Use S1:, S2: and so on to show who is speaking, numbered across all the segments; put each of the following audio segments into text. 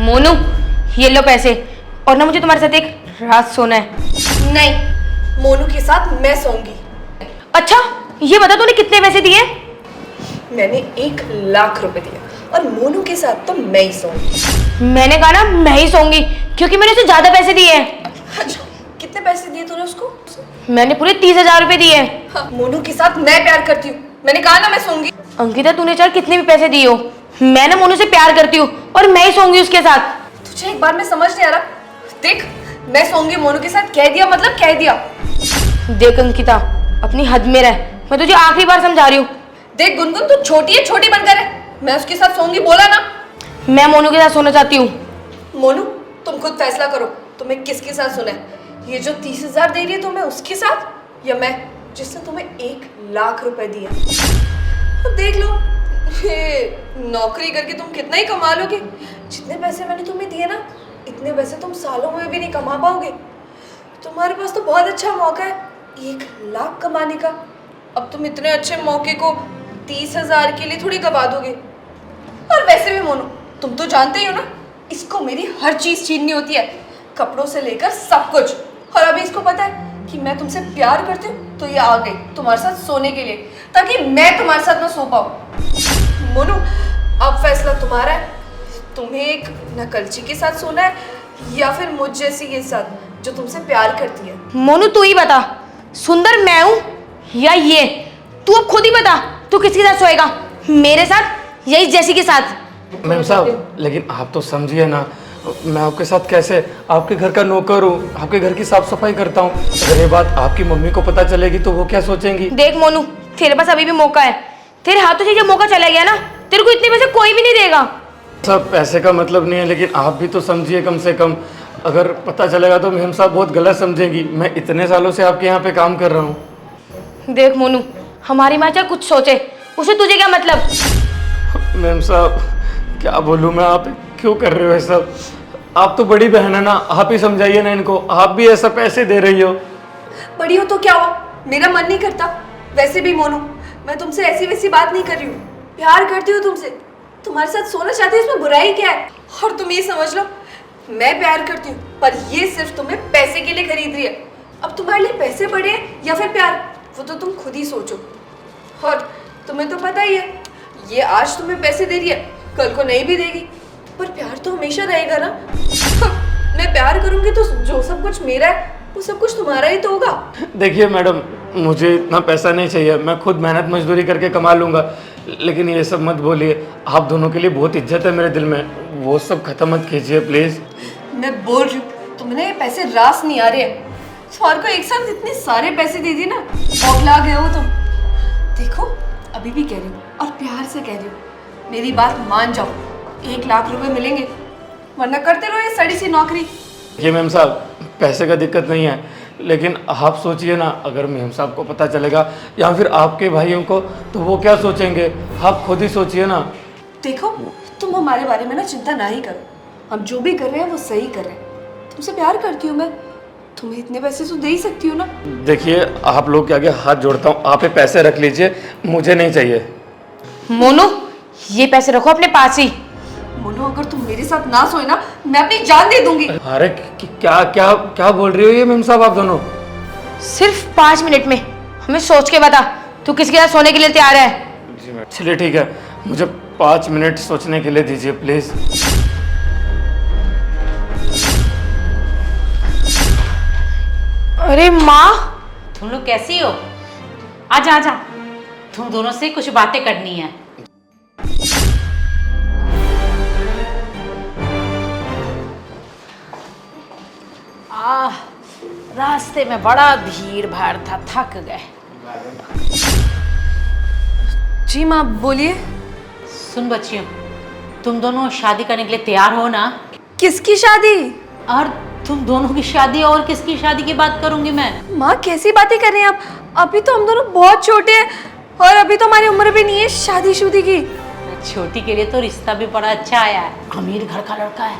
S1: मोनू, ये लो पैसे, और ना मुझे तुम्हारे साथ एक रात सोना है।
S2: नहीं, मोनू के साथ मैं सोऊंगी।
S1: अच्छा, ये बता तूने कितने पैसे दिए?
S2: मैंने 1,00,000 रुपए दिए और मोनू के साथ तो मैं ही सोऊंगी।
S1: मैंने कहा ना मैं ही सोऊंगी, क्योंकि मैंने उसे ज्यादा पैसे दिए हैं।
S2: अच्छा, कितने पैसे दिए तूने उसको?
S1: मैंने पूरे 30,000 रुपए दिए हैं।
S2: हाँ, मोनू के साथ मैं प्यार करती हूँ, मैंने कहा ना मैं सोऊंगी।
S1: अंकिता, तूने चाहे कितने भी पैसे दिए हो, मैं ना मोनू से प्यार करती हूँ और मैं ही सोऊंगी उसके साथ।
S2: तुझे एक बार में समझ नहीं आ रहा? देख, मैं सोऊंगी मोनू के साथ, कह दिया मतलब कह दिया।
S1: देख अंकिता, अपनी हद में रह, मैं तुझे आखिरी बार समझा रही हूँ।
S2: देख गुनगुन, तू छोटी है, छोटी बनकर है। मैं उसके साथ सोऊंगी बोला ना।
S1: मैं मोनू के साथ सोना चाहती हूँ।
S2: मोनू, तुम खुद फैसला करो, तुम्हें किसके साथ सोना है। ये जो 30,000 दे रही है तुम्हें, उसके साथ, या मैं जिसने तुम्हें 1,00,000 रुपए दिए। अब देख लो, ये नौकरी करके तुम कितना ही कमा लोगे। जितने पैसे मैंने तुम्हें दिए ना, इतने पैसे तुम सालों में भी नहीं कमा पाओगे। तुम्हारे पास तो बहुत अच्छा मौका है 1,00,000 कमाने का। अब तुम इतने अच्छे मौके को 30,000 के लिए थोड़ी गवा दोगे। और वैसे भी मोनू, तुम तो जानते ही हो ना, इसको मेरी हर चीज छीननी होती है, कपड़ों से लेकर सब कुछ। और अभी इसको पता है कि मैं तुमसे प्यार करती हूँ, तो ये आ गई तुम्हारे साथ सोने के लिए, ताकि मैं तुम्हारे साथ ना सो पाऊँ। मोनू, अब फैसला तुम्हारा है। तुम्हें एक नकलची के साथ सोना है, या फिर मुझ जैसी के साथ जो तुमसे प्यार करती है।
S1: मोनू, तू ही बता, सुंदर मैं हूँ या ये? तू अब खुद ही बता, तू किसके साथ सोएगा, मेरे साथ या इस जैसी के साथ?
S3: मैम साहब, लेकिन आप तो समझिए ना, मैं आपके साथ कैसे, आपके घर का नौकर हूँ, आपके घर की साफ सफाई करता हूँ। अगर ये बात आपकी मम्मी को पता चलेगी तो वो क्या सोचेंगी?
S1: देख मोनू, तेरे पास अभी भी मौका है। तेरे हाथों से जब मौका चला गया ना, तेरे को इतने पैसे कोई भी नहीं देगा।
S3: सब पैसे का मतलब नहीं है, लेकिन आप भी तो समझिए कम से कम। अगर पता चलेगा तो मैम साहब बहुत गलत समझेंगी। मैं इतने सालों से आपके यहाँ पे काम कर रहा हूँ।
S1: देख मोनू, हमारी माँ चाहे कुछ सोचे, उसे तुझे क्या मतलब?
S3: मैम साहब, क्या बोलूँ मैं, आप क्यों कर रहे हो ये सब? आप तो बड़ी बहन है ना, आप ही समझाइए ना इनको। आप भी ऐसा पैसे दे रही हो।
S2: बड़ी हो तो क्या हुआ, मेरा मन नहीं करता। वैसे भी मोनू, मैं तुमसे ऐसी वैसी बात नहीं कर रही हूँ, प्यार करती हूँ तुमसे, तुम्हारे साथ सोना चाहती हूँ, इसमें बुराई क्या है? और तुम ये समझ लो, मैं प्यार करती हूँ, पर ये सिर्फ तुम्हें पैसे के लिए खरीद रही है। अब तुम्हारे लिए पैसे बड़े हैं या फिर प्यार, वो तो तुम खुद ही सोचो। और तुम्हें तो पता ही है, ये आज तुम्हें पैसे दे रही है, कल को नहीं भी देगी, पर प्यार तो हमेशा रहेगा ना। मैं प्यार करूंगी तो जो सब कुछ मेरा है, वो सब कुछ तुम्हारा ही तो होगा।
S3: देखिए मैडम, मुझे इतना पैसा नहीं चाहिए, मैं खुद मेहनत मजदूरी करके कमा लूँगा। लेकिन ये सब मत बोलिए, आप दोनों के लिए बहुत इज्जत है मेरे दिल में, वो सब खत्म मत कीजिए प्लीज़। मैं
S2: बोल रही हूँ, तुम्हें ये पैसे रास नहीं आ रहे हैं। सौर को एक साथ इतने सारे पैसे दे दिए ना, बौखला गए हो तुम। देखो, अभी भी कह रही हूँ और प्यार से कह रही हूँ, मेरी बात मान जाओ। 1,00,000 रुपए मिलेंगे, वरना करते रहो ये सड़ी सी नौकरी।
S3: ये मैम साहब, पैसे का दिक्कत नहीं है, लेकिन आप सोचिए ना, अगर मैम साहब को पता चलेगा या फिर आपके भाइयों को, तो वो क्या सोचेंगे? आप खुद ही सोचिए ना।
S2: देखो, तुम हमारे बारे में ना चिंता ना ही करो, हम जो भी कर रहे हैं वो सही कर रहे हैं। तुमसे प्यार करती हूँ मैं, तुम्हें इतने पैसे तो दे ही सकती हूँ ना।
S3: देखिए, आप लोग के आगे हाथ जोड़ता हूँ, आप ये पैसे रख लीजिए, मुझे नहीं चाहिए।
S1: मोनू, ये पैसे रखो अपने पास ही।
S2: मोनू, अगर तुम मेरे साथ ना सोए ना, मैं अपनी जान दे दूंगी।
S3: अरे क्या क्या क्या बोल रही हो ये मैम साहब आप दोनों?
S1: सिर्फ 5 मिनट में हमें सोच के बता, तू किसके साथ सोने के लिए तैयार है?
S3: जी मैम, चलिए ठीक है, मुझे 5 मिनट सोचने के लिए दीजिए प्लीज़।
S1: अरे माँ,
S4: तुम लोग कैसी हो? आजा आजा, तुम दोनों से कुछ बातें करनी है। रास्ते में बड़ा भीड़ भाड़ था, थक गए।
S2: जी माँ, बोलिए।
S4: सुन बच्चियों, तुम दोनों शादी करने के लिए तैयार हो ना?
S2: किसकी शादी?
S4: और तुम दोनों की शादी, और किसकी शादी की बात करूंगी मैं?
S2: माँ, कैसी बातें कर रही हैं आप? अभी तो हम दोनों बहुत छोटे हैं, और अभी तो हमारी उम्र भी नहीं है शादी की।
S4: छोटी के लिए तो रिश्ता भी बड़ा अच्छा आया है, अमीर घर का लड़का है,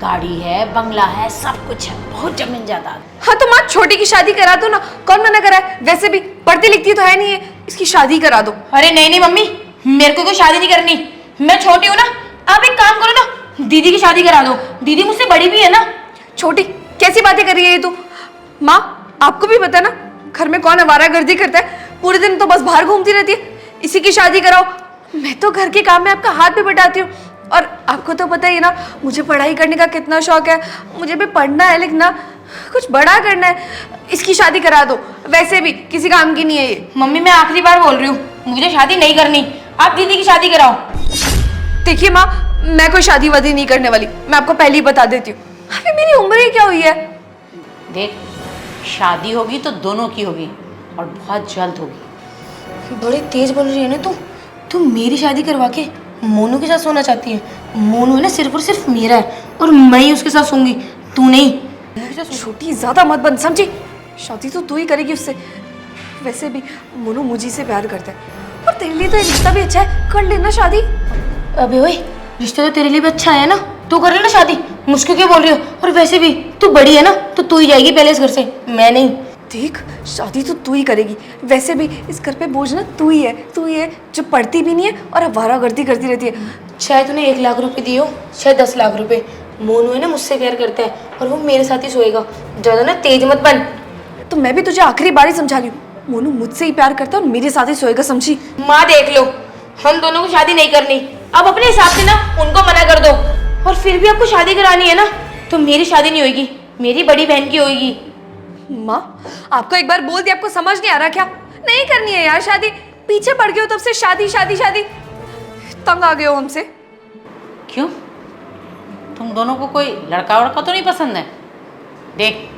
S4: गाड़ी है, बंगला है, सब कुछ है, बहुत जमीन जायदाद।
S2: हाँ तो माँ, छोटी की शादी करा दो ना, कौन मना करा है? वैसे भी पढ़ती लिखती तो है नहीं है, इसकी शादी करा दो।
S1: अरे नहीं नहीं मम्मी, मेरे को कोई शादी नहीं करनी, मैं छोटी हूँ ना। आप एक काम करो ना, दीदी की शादी करा दो, दीदी मुझसे बड़ी भी है ना।
S2: छोटी कैसी बातें कर रही है ये तू? माँ आपको भी पता है ना घर में कौन आवारागर्दी करता है, पूरे दिन तो बस बाहर घूमती रहती है। इसी की शादी कराओ। मैं तो घर के काम में आपका हाथ भी बटाती हूँ, और आपको तो पता ही है ना मुझे पढ़ाई करने का कितना शौक है। मुझे भी पढ़ना है, लिखना, कुछ बड़ा करना है। इसकी शादी करा दो, वैसे भी किसी काम की नहीं है ये।
S1: मम्मी मैं आखिरी बार बोल रही हूँ, मुझे शादी नहीं करनी, आप दीदी की शादी कराओ।
S2: देखिए माँ, मैं कोई शादी वादी नहीं करने वाली, मैं आपको पहले ही बता देती हूँ। अभी मेरी उम्र ही क्या हुई है।
S4: देख, शादी होगी तो दोनों की होगी और बहुत जल्द होगी।
S1: बड़ी तेज बोल रही है ना तू मेरी शादी करवा के मोनू के साथ सोना चाहती है। मोनू है ना सिर्फ और सिर्फ मेरा है, और मैं ही उसके साथ सोऊंगी, तू नहीं।
S2: छोटी ज्यादा मत बन, समझी? शादी तो तू ही करेगी उससे। वैसे भी मोनू मुझी से प्यार करता है, और तेरे लिए तो ये रिश्ता भी अच्छा है, कर लेना शादी।
S1: अबे ओए, रिश्ता तो तेरे लिए भी अच्छा है ना, तू कर लेना शादी, मुझको क्यों बोल रही हो? और वैसे भी तू बड़ी है ना, तो तू ही जाएगी पहले इस घर से, मैं नहीं।
S2: देख, शादी तो तू ही करेगी, वैसे भी इस घर पे बोझ ना तू ही है जो पढ़ती भी नहीं है और आवारागर्दी करती रहती है।
S1: चाहे तूने 1 लाख रुपए दिए हो, चाहे 10 लाख रुपए, मोनू है ना मुझसे प्यार करता है, और वो मेरे साथ ही सोएगा। ज्यादा ना तेज मत बन।
S2: तो मैं भी तुझे आखिरी बार ही समझा रही हूँ, मोनू मुझसे ही प्यार करता है और मेरे साथ ही सोएगा, समझी?
S1: माँ देख लो, हम दोनों को शादी नहीं करनी, अब अपने हिसाब से ना उनको मना कर दो। और फिर भी आपको शादी करानी है ना, तो मेरी शादी नहीं होगी, मेरी बड़ी बहन की होगी।
S2: माँ आपको एक बार बोल दिया, आपको समझ नहीं आ रहा क्या? नहीं करनी है यार शादी, पीछे पड़ गए हो तब से शादी शादी शादी, तंग आ गए हो हमसे।
S4: क्यों? तुम दोनों को कोई लड़का वड़का तो नहीं पसंद है? देख,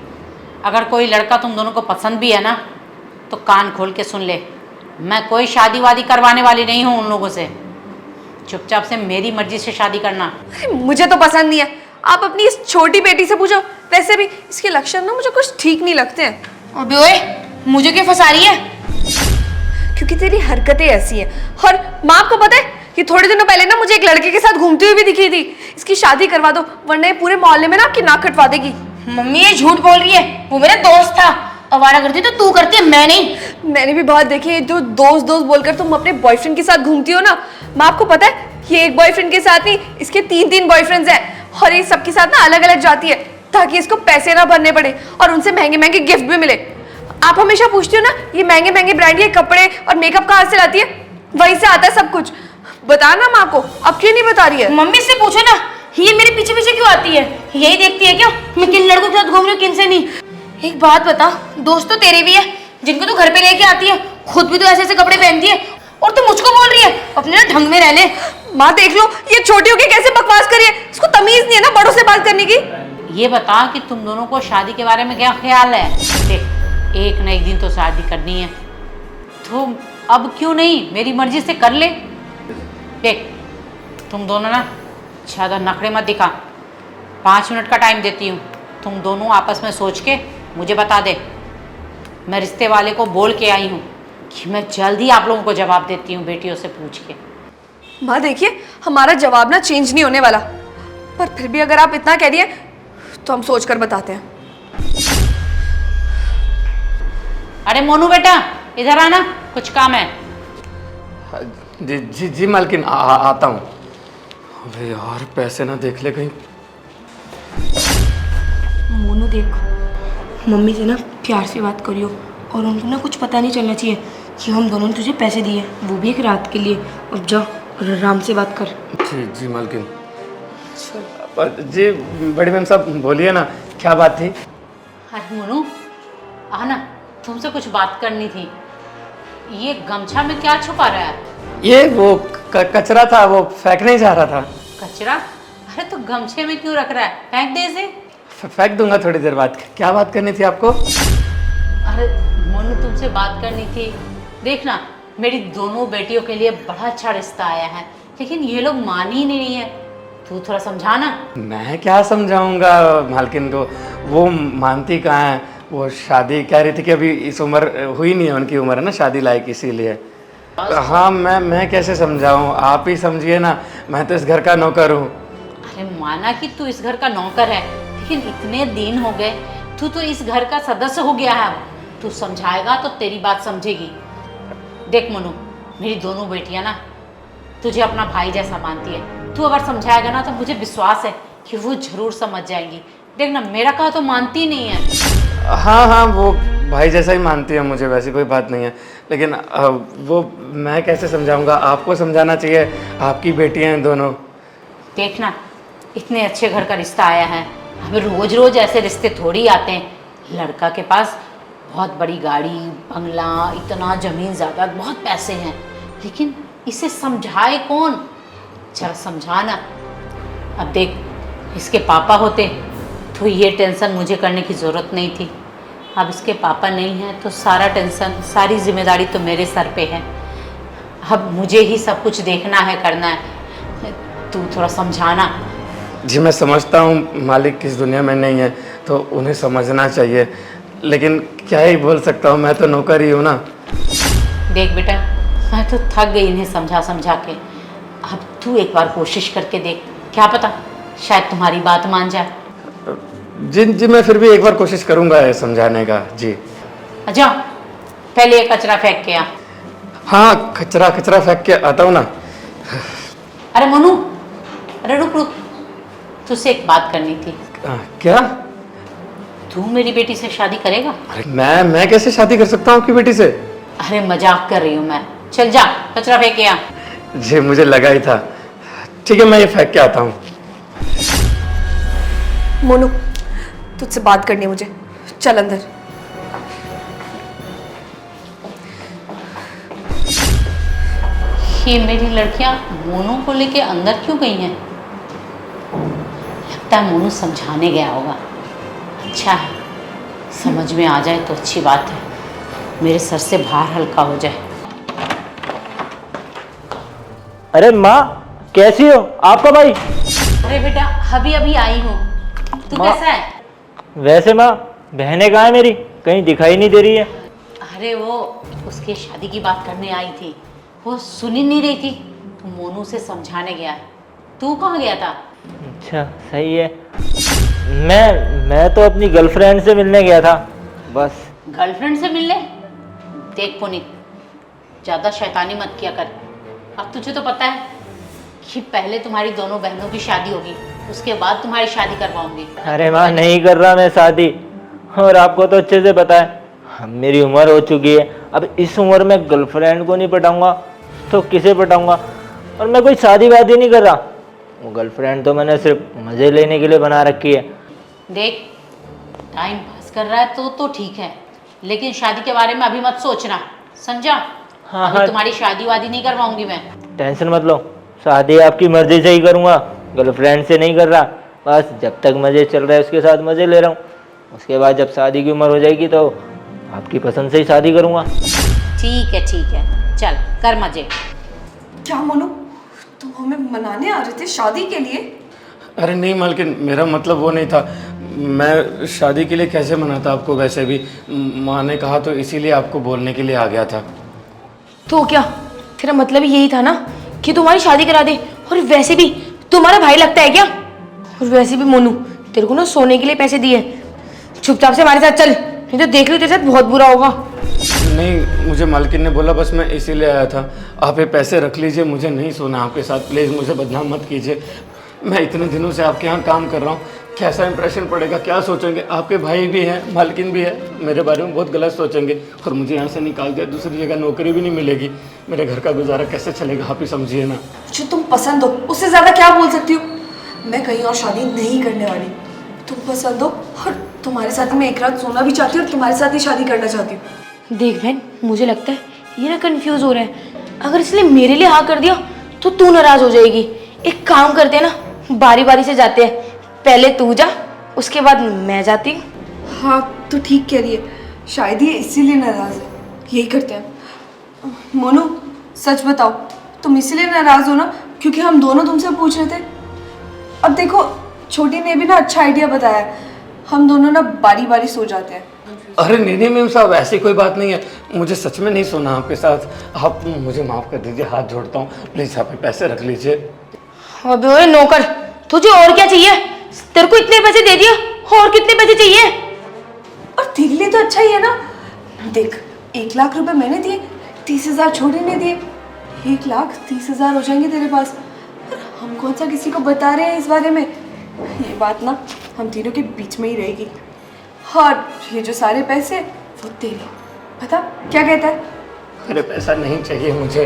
S4: अगर कोई लड़का तुम दोनों को पसंद भी है ना, तो कान खोल के सुन ले, मैं कोई शादी वादी करवाने वाली नहीं हूँ उन लोगों से। चुपचाप से मेरी मर्जी से शादी करना।
S2: मुझे तो पसंद नहीं है, आप अपनी इस छोटी बेटी से पूछो। वैसे भी इसके लक्षण ना मुझे कुछ ठीक नहीं लगते हैं।
S1: अबे ओए, मुझे क्यों फंसा रही है?
S2: क्योंकि तेरी हरकतें ऐसी हैं। और माँ आपको पता है कि थोड़े दिनों पहले ना मुझे एक लड़के के साथ घूमती हुई भी दिखी थी। इसकी शादी करवा दो, वरना ये पूरे मोहल्ले में ना आपकी नाक कटवा देगी।
S1: मम्मी ये झूठ बोल रही है, वो मेरा दोस्त था। आवारा करती तो तू करती है, मैं नहीं।
S2: मैंने भी बहुत देखी है, जो दोस्त दोस्त बोलकर तुम अपने बॉयफ्रेंड के साथ घूमती हो ना। माँ आपको पता है ये एक बॉयफ्रेंड के साथ नहीं, इसके 3-3 बॉयफ्रेंड्स हैं, और ये सबके साथ ना अलग अलग जाती है, ताकि इसको पैसे ना भरने पड़े और उनसे महंगे महंगे गिफ्ट भी मिले। आप हमेशा पूछती हो ना ये महंगे महंगे ब्रांड के कपड़े और मेकअप कहाँ से लाती है, वहीं से आता है सब कुछ। बता ना माँ को, अब क्यों नहीं बता रही है?
S1: मम्मी से पूछो ना, ये मेरे पीछे पीछे क्यों आती है? यही देखती है क्या मैं किन लड़कों के साथ घूम रही हूँ, किन से नहीं। एक बात बता, दोस्त तो तेरे भी है जिनको तू घर पे लेके आती है, खुद भी तो ऐसे ऐसे कपड़े पहनती है, और तू मुझको बोल रही है अपने ना ढंग में रहने।
S2: माँ देख लो ये छोटी होके कैसे बकवास करी है, इसको तमीज नहीं है ना बड़ों से बात करने की।
S4: ये बता कि तुम दोनों को शादी के बारे में क्या ख्याल है? देख, एक न एक दिन तो शादी करनी है, तो अब क्यों नहीं मेरी मर्जी से कर ले। देख, तुम दोनों ना ज़्यादा नखरे मत दिखा, 5 मिनट का टाइम देती हूँ, तुम दोनों आपस में सोच के मुझे बता दे। मैं रिश्ते वाले को बोल के आई हूँ कि मैं जल्द ही आप लोगों को जवाब देती हूँ, बेटियों से पूछ के।
S2: माँ देखिए, हमारा जवाब ना चेंज नहीं होने वाला, पर फिर भी अगर आप इतना कह रही हैं तो हम सोच कर बताते हैं।
S4: अरे मोनू बेटा, इधर आना, कुछ काम है।
S3: जी जी जी मालकिन, आता हूँ। अबे यार, पैसे ना देख ले कहीं।
S1: मोनू देख, मम्मी से ना प्यार से बात करियो, और उनको ना कुछ पता नहीं चलना चाहिए कि हम दोनों ने तुझे पैसे दिए, वो भी एक रात के लिए। अब जा आराम से बात कर।
S3: जी जी मालकिन। जी बड़ी मैम साहब, बोलिए ना, क्या बात थी?
S4: अरे मोनू, आना, तुमसे कुछ बात करनी थी। ये गमछा में क्या छुपा रहा है?
S3: ये वो कचरा था, वो फेंकने जा रहा था।
S4: कचरा? अरे तो गमछे में क्यों रख रहा है? फेंक दे इसे।
S3: फेंक दूंगा थोड़ी देर बाद। क्या बात करनी थी आपको?
S4: अरे मोनू, तुमसे बात करनी थी। देखना, मेरी दोनों बेटियों के लिए बड़ा अच्छा रिश्ता आया है, लेकिन ये लोग मान ही नहीं है। तू थोड़ा समझाना।
S3: मैं क्या समझाऊंगा मालकिन को, वो मानती कहाँ है। वो शादी कह रही थी कि अभी इस उम्र हुई नहीं है, उनकी उम्र है ना शादी लायक, इसीलिए। हाँ, मैं कैसे समझाऊं, आप ही समझिए ना, मैं तो इस घर का नौकर हूँ।
S4: अरे माना कि तू इस घर का नौकर है, लेकिन इतने दिन हो गए, तू तो इस घर का सदस्य हो गया है। तू समझाएगा तो तेरी बात समझेगी। देख मोनू, मेरी दोनों बेटियां ना तुझे अपना भाई जैसा मानती है, तू अगर समझाएगा ना तो मुझे विश्वास है कि वो जरूर समझ जाएंगी। देखना मेरा कहा तो मानती नहीं है।
S3: हाँ हाँ, वो भाई जैसा ही मानती है मुझे, वैसी कोई बात नहीं है। लेकिन वो मैं कैसे समझाऊंगा? आपको समझाना चाहिए, आपकी बेटियां हैं दोनों।
S4: देखना इतने अच्छे घर का रिश्ता आया है, हमें रोज रोज ऐसे रिश्ते थोड़ी आते हैं। लड़का के पास बहुत बड़ी गाड़ी, बंगला, इतना जमीन जायदाद, बहुत पैसे हैं, लेकिन इसे समझाए कौन? चल समझाना। अब देख, इसके पापा होते तो ये टेंशन मुझे करने की ज़रूरत नहीं थी। अब इसके पापा नहीं हैं तो सारा टेंशन, सारी जिम्मेदारी तो मेरे सर पे है। अब मुझे ही सब कुछ देखना है, करना है। तू थोड़ा समझाना।
S3: जी मैं समझता हूँ मालिक किस दुनिया में नहीं है, तो उन्हें समझना चाहिए, लेकिन क्या ही बोल सकता हूँ, मैं तो नौकर ही हूँ ना।
S4: देख बेटा, मैं तो थक गई इन्हें समझा समझा के। अब तू एक बार कोशिश करके देख, क्या पता शायद तुम्हारी बात मान जाए।
S3: जी जी, मैं फिर भी एक बार कोशिश करूँगा ये समझाने का। जी
S4: अच्छा, पहले ये कचरा फेंक के आ।
S3: हाँ, कचरा कचरा फेंक के आता हूँ ना।
S4: अरे मोनू, अरे रुक रुक, तुझसे एक बात करनी थी।
S3: क्या?
S4: तू मेरी बेटी से शादी करेगा?
S3: अरे मैं कैसे शादी कर सकता हूँ आपकी बेटी से?
S4: अरे मजाक कर रही हूँ मैं। चल जा, कचरा फेंक के आ।
S3: जी मुझे लगा ही था। ठीक है, मैं ये फेंक के आता हूँ।
S2: मोनू, तुझसे बात करनी है मुझे, चल अंदर।
S4: ये मेरी लड़कियां मोनू को लेके अंदर क्यों गई हैं? लगता है मोनू समझाने गया होगा। अच्छा है, समझ में आ जाए तो अच्छी बात है, मेरे सर से भार हल्का हो जाए।
S5: अरे माँ, कैसी हो? आपका भाई?
S4: अरे बेटा, अभी अभी आई हूँ। तू
S5: माँ-
S4: कैसा है?
S5: वैसे माँ, बहनें कहाँ है मेरी? कहीं दिखाई नहीं दे रही है।
S4: अरे वो उसके शादी की बात करने आई थी, वो सुन ही नहीं रही थी, तो मोनू से समझाने गया है। तू कहाँ गया था?
S5: अच्छा, सही है। मैं तो अपनी गर्लफ्रेंड से मिलने गया था, बस।
S4: गर्लफ्रेंड से मिलने? देख पुनीत, ज़्यादा शैतानी मत किया कर। अब तुझे तो पता है कि पहले तुम्हारी दोनों बहनों की शादी होगी, उसके बाद तुम्हारी शादी करवाऊंगी।
S5: अरे माँ, नहीं कर रहा मैं शादी, और आपको तो अच्छे से पता है मेरी उम्र हो चुकी है। अब इस उम्र में गर्लफ्रेंड को नहीं पटाऊंगा तो किसे पटाऊंगा? और मैं कोई शादी वादी नहीं कर रहा, वो गर्लफ्रेंड तो मैंने सिर्फ मज़े लेने के लिए बना रखी है।
S4: देख, टाइम पास कर रहा है तो ठीक है, लेकिन शादी के बारे में अभी मत सोचना, समझा?
S5: हाँ,
S4: अभी
S5: हाँ।
S4: तुम्हारी शादी वादी नहीं करवाऊंगी मैं।
S5: टेंशन मत लो, शादी आपकी मर्जी से ही करूँगा, गर्लफ्रेंड से नहीं कर रहा। बस जब तक मज़े चल रहे हैं उसके साथ मज़े ले रहा हूँ, उसके बाद जब शादी की उम्र हो जाएगी तो आपकी पसंद से ही शादी करूँगा।
S4: ठीक है, चल कर मजे।
S2: क्या मोनू, तुम हमें मनाने आ रहे थे शादी के लिए?
S3: अरे नहीं मालकिन, मेरा मतलब वो नहीं था। मैं शादी के लिए कैसे मनाता आपको? वैसे भी माँ ने कहा तो इसीलिए आपको बोलने के लिए आ गया था।
S1: तो क्या तेरा मतलब यही था ना कि तुम्हारी शादी करा दे? और वैसे भी तुम्हारा भाई लगता है क्या? और वैसे भी मोनू, तेरे को ना सोने के लिए पैसे दिए, चुपचाप से हमारे साथ चल, नहीं तो देख लो तेरे साथ बहुत बुरा होगा।
S3: नहीं, मुझे मालकिन ने बोला, बस मैं इसीलिए आया था। आप ये पैसे रख लीजिए, मुझे नहीं सोना आपके साथ, प्लीज़ मुझे बदनाम मत कीजिए। मैं इतने दिनों से आपके यहाँ काम कर रहा हूँ, कैसा इंप्रेशन पड़ेगा, क्या सोचेंगे? आपके भाई भी हैं, मालकिन भी है, मेरे बारे में बहुत गलत सोचेंगे, और मुझे यहाँ से निकाल दिया, दूसरी जगह नौकरी भी नहीं मिलेगी, मेरे घर का गुजारा कैसे चलेगा? आप ही समझिए ना।
S2: जो तुम पसंद हो उससे ज़्यादा क्या बोल सकती हो? मैं कहीं और शादी नहीं करने वाली। तुम पसंद हो और तुम्हारे साथ ही मैं एक रात सोना भी चाहती हूँ और तुम्हारे साथ ही शादी करना चाहती हूँ।
S1: देख बहन, मुझे लगता है ये ना कंफ्यूज हो रहा है। अगर इसने मेरे लिए हाँ कर दिया तो तू नाराज हो जाएगी। एक काम करते हैं ना, बारी बारी से जाते हैं, पहले तू जा, उसके बाद मैं जाती हूँ।
S2: हाँ तो ठीक कह रही है, शायद ये इसीलिए नाराज है। यही करते हैं। मोनू, सच बताओ, तुम इसीलिए नाराज हो ना क्योंकि हम दोनों तुमसे पूछ रहे थे? अब देखो, छोटी ने भी ना अच्छा आइडिया बताया, हम दोनों ना बारी बारी सो जाते हैं।
S3: अरे नहीं मेम साहब, ऐसी कोई बात नहीं है, मुझे सच में नहीं सोना आपके साथ। आप मुझे माफ़ कर दीजिए, हाथ जोड़ता हूँ, प्लीज़ आप ये पैसे रख लीजिए।
S1: अबे ओए नौकर, तुझे और क्या चाहिए? तेरे को इतने पैसे दे दिया, और कितने पैसे चाहिए?
S2: और तेरे लिए तो अच्छा ही है ना। देख, 1 लाख रुपए मैंने दिए, 30,000 छोटे ने दिए, 1,30,000 हो जाएंगे तेरे पास। और हमको कौन सा किसी को बता रहे हैं इस बारे में? ये बात ना हम तीनों के बीच में ही रहेगी। और ये जो सारे पैसे वो तेरे, पता क्या कहता है?
S3: अरे पैसा नहीं चाहिए मुझे,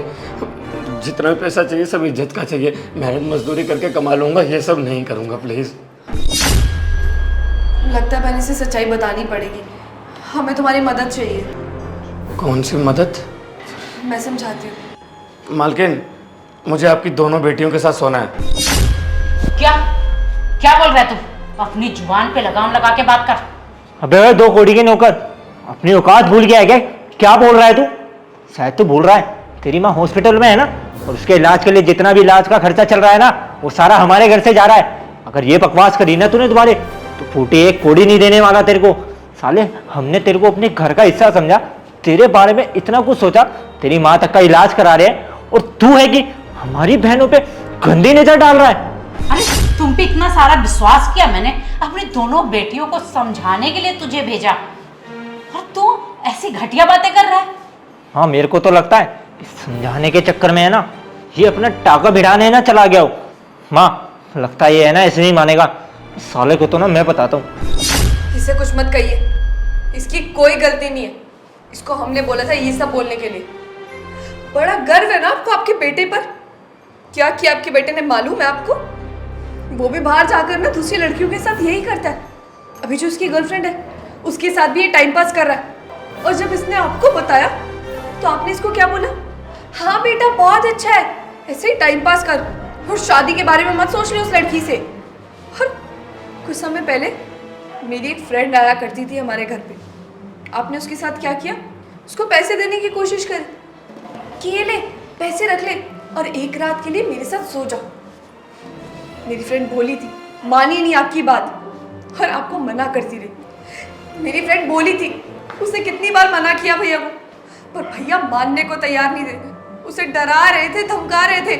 S3: जितना भी पैसा चाहिए सब इज्जत का चाहिए। मेहनत मजदूरी करके कमा लूंगा, ये सब नहीं करूंगा प्लीज।
S2: लगता है पहले से सच्चाई बतानी पड़ेगी। हमें तुम्हारी मदद चाहिए।
S3: कौन सी मदद?
S2: मैं समझाती हूँ।
S3: मालकिन, मुझे आपकी दोनों बेटियों के साथ सोना है।
S4: क्या क्या बोल रहा है तू? अपनी जुबान पे लगाम लगा के बात कर।
S5: अबे दो कोड़ी के नौकर, अपनी औकात भूल गया है क्या? क्या बोल रहा है तू? शायद तू भूल रहा है तेरी माँ हॉस्पिटल में है ना, और उसके इलाज के लिए जितना भी इलाज का खर्चा चल रहा है ना, वो सारा हमारे घर से जा रहा है। अगर ये बकवास करी ना तूने तुम्हारे, तो फूटी एक कोड़ी नहीं देने वाला तेरे को। साले हमने तेरे को अपने घर का हिस्सा समझा, तेरे बारे में इतना कुछ सोचा, तेरी माँ तक का इलाज करा रहे हैं, और तू है कि हमारी बहनों पे गंदी नजर डाल रहा है।
S4: अरे तुम पे इतना सारा विश्वास किया मैंने, अपनी दोनों बेटियों को समझाने के लिए तुझे भेजा, और तू ऐसी घटिया बातें कर रहा है।
S5: हाँ, मेरे को तो लगता है समझाने के चक्कर में है ना, ये अपना टाका भिड़ाने ना चला गया हो। माँ, लगता है ये है ना ऐसे नहीं मानेगा। साले को तो ना मैं बताता हूँ।
S2: इसे कुछ मत कहिए, इसकी कोई गलती नहीं है। इसको हमने बोला था ये सब बोलने के लिए। बड़ा गर्व है ना आपको आपके बेटे पर। क्या किया आपके बेटे ने मालूम है आपको? वो भी बाहर जाकर ना दूसरी लड़कियों के साथ यही करता है। अभी जो उसकी गर्लफ्रेंड है उसके साथ भी ये टाइम पास कर रहा है। और जब इसने आपको बताया तो आपने इसको क्या बोला? हाँ बेटा बहुत अच्छा है, ऐसे ही टाइम पास कर, और शादी के बारे में मत सोच ले उस लड़की से। और कुछ समय पहले मेरी एक फ्रेंड आया करती थी हमारे घर पे। आपने उसके साथ क्या किया? उसको पैसे देने की कोशिश करी कि ये ले पैसे रख ले और एक रात के लिए मेरे साथ सो जा। मेरी फ्रेंड बोली थी, मानी नहीं आपकी बात और आपको मना करती रही। मेरी फ्रेंड बोली थी, उसे कितनी बार मना किया भैया को, पर भैया मानने को तैयार नहीं थे। उसे डरा रहे थे, धमका रहे थे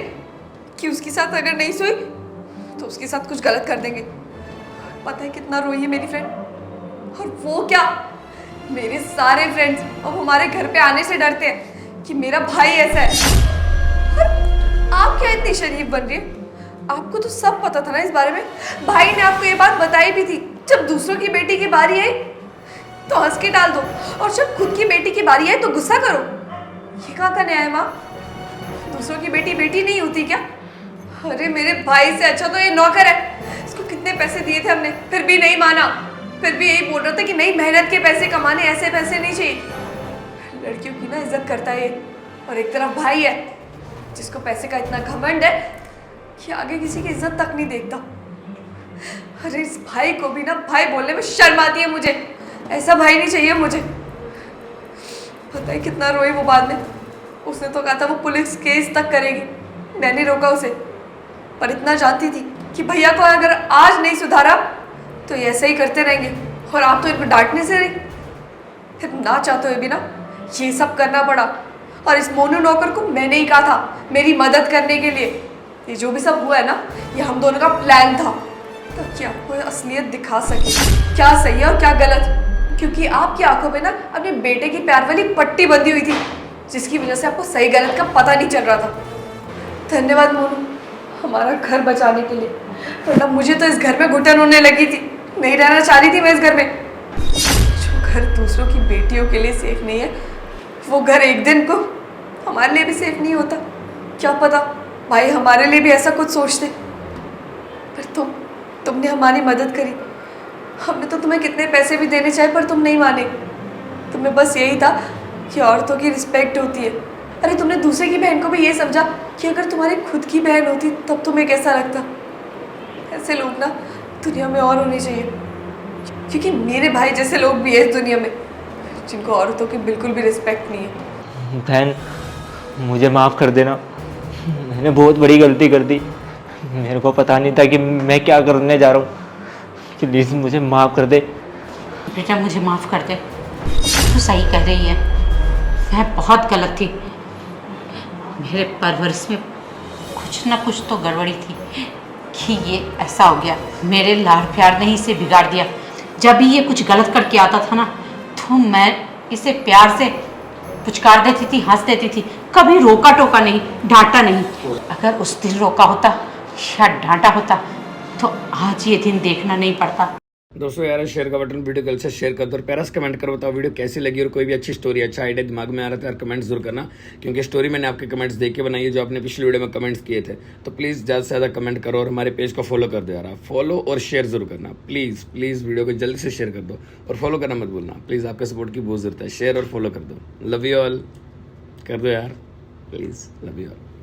S2: कि उसके साथ अगर नहीं सोई तो उसके साथ कुछ गलत कर देंगे। पता है कितना रोई है मेरी फ्रेंड। और वो क्या, मेरे सारे फ्रेंड्स अब हमारे घर पे आने से डरते हैं कि मेरा भाई ऐसा है। और आप क्या इतनी शरीफ बन रही है? आपको तो सब पता था ना इस बारे में। भाई ने आपको ये बात बताई भी थी। जब दूसरों की बेटी की बारी आई तो हंस के डाल दो, और जब खुद की बेटी की बारी आए तो गुस्सा करो। ये कहाँ का न्याय है माँ? दूसरों की बेटी बेटी नहीं होती क्या? अरे मेरे भाई से अच्छा तो ये नौकर है। इसको कितने पैसे दिए थे हमने, फिर भी नहीं माना। फिर भी यही बोल रहा था कि नहीं, मेहनत के पैसे कमाने, ऐसे पैसे नहीं चाहिए। लड़कियों की ना इज्जत करता है ये। और एक तरफ भाई है जिसको पैसे का इतना घमंड है कि आगे किसी की इज्जत तक नहीं देखता। अरे इस भाई को भी ना भाई बोलने में शर्म आती है मुझे। ऐसा भाई नहीं चाहिए मुझे। पता है कितना रोई वो बाद में। उसने तो कहा था वो पुलिस केस तक करेगी, मैंने रोका उसे। पर इतना जानती थी कि भैया को अगर आज नहीं सुधारा तो ये ऐसे ही करते रहेंगे, और आप तो इनको डांटने से रही। फिर ना चाहते हुए भी ना ये सब करना पड़ा। और इस मोनू नौकर को मैंने ही कहा था मेरी मदद करने के लिए। ये जो भी सब हुआ है ना, ये हम दोनों का प्लान था, ताकि आपको असलियत दिखा सके क्या सही है और क्या गलत। क्योंकि आपकी आंखों पे ना अपने बेटे की प्यार वाली पट्टी बंधी हुई थी, जिसकी वजह से आपको सही गलत का पता नहीं चल रहा था। धन्यवाद मोनू, हमारा घर बचाने के लिए, वरना मुझे तो इस घर में घुटन होने लगी थी। नहीं रहना चाह रही थी मैं इस घर में। जो घर दूसरों की बेटियों के लिए सेफ नहीं है, वो घर एक दिन को हमारे लिए भी सेफ नहीं होता। क्या पता भाई हमारे लिए भी ऐसा कुछ सोचते। पर तुमने हमारी मदद करी। हमने तो तुम्हें कितने पैसे भी देने चाहे, पर तुम नहीं माने। तुम्हें बस यही था कि औरतों की रिस्पेक्ट होती है। अरे तुमने दूसरे की बहन को भी ये समझा कि अगर तुम्हारी खुद की बहन होती तब तुम्हें कैसा लगता। ऐसे लोग ना दुनिया में और होने चाहिए, क्योंकि मेरे भाई जैसे लोग भी है इस दुनिया में जिनको औरतों की बिल्कुल भी रिस्पेक्ट नहीं है।
S5: बहन, मुझे माफ़ कर देना, मैंने बहुत बड़ी गलती कर दी। मेरे को पता नहीं था कि मैं क्या करने जा रहा हूँ। प्लीज़ मुझे माफ़ कर दे।
S4: बेटा मुझे माफ़ कर दे, तू सही कह रही है, मैं बहुत गलत थी। मेरे परवरिश में कुछ ना कुछ तो गड़बड़ी थी कि ये ऐसा हो गया। मेरे लाड़ प्यार ने ही इसे बिगाड़ दिया। जब भी ये कुछ गलत करके आता था ना, तो मैं इसे प्यार से पुचकार देती थी, हंस देती थी, कभी रोका टोका नहीं, डांटा नहीं। अगर उस दिन रोका होता शायद डांटा होता तो आज ये दिन देखना नहीं पड़ता।
S3: दोस्तों यार शेयर का बटन वीडियो कल से शेयर कर दो और प्यारा कमेंट करो, बताओ वीडियो कैसी लगी और कोई भी अच्छी स्टोरी अच्छा आइडिया दिमाग में आ रहा था यार कमेंट जरूर करना, क्योंकि स्टोरी मैंने आपके कमेंट्स देख के बनाई है जो आपने पिछली वीडियो में कमेंट्स किए थे। तो प्लीज़ ज़्यादा से ज़्यादा कमेंट करो और हमारे पेज को फॉलो कर दो यार, आप फॉलो और शेयर जरूर करना प्लीज़ प्लीज़, वीडियो को जल्दी से शेयर कर दो और फॉलो करना मत भूलना प्लीज़, आपके सपोर्ट की बहुत ज़रूरत है। शेयर और फॉलो कर दो, लव यू ऑल, कर दो यार प्लीज़, लव यू ऑल।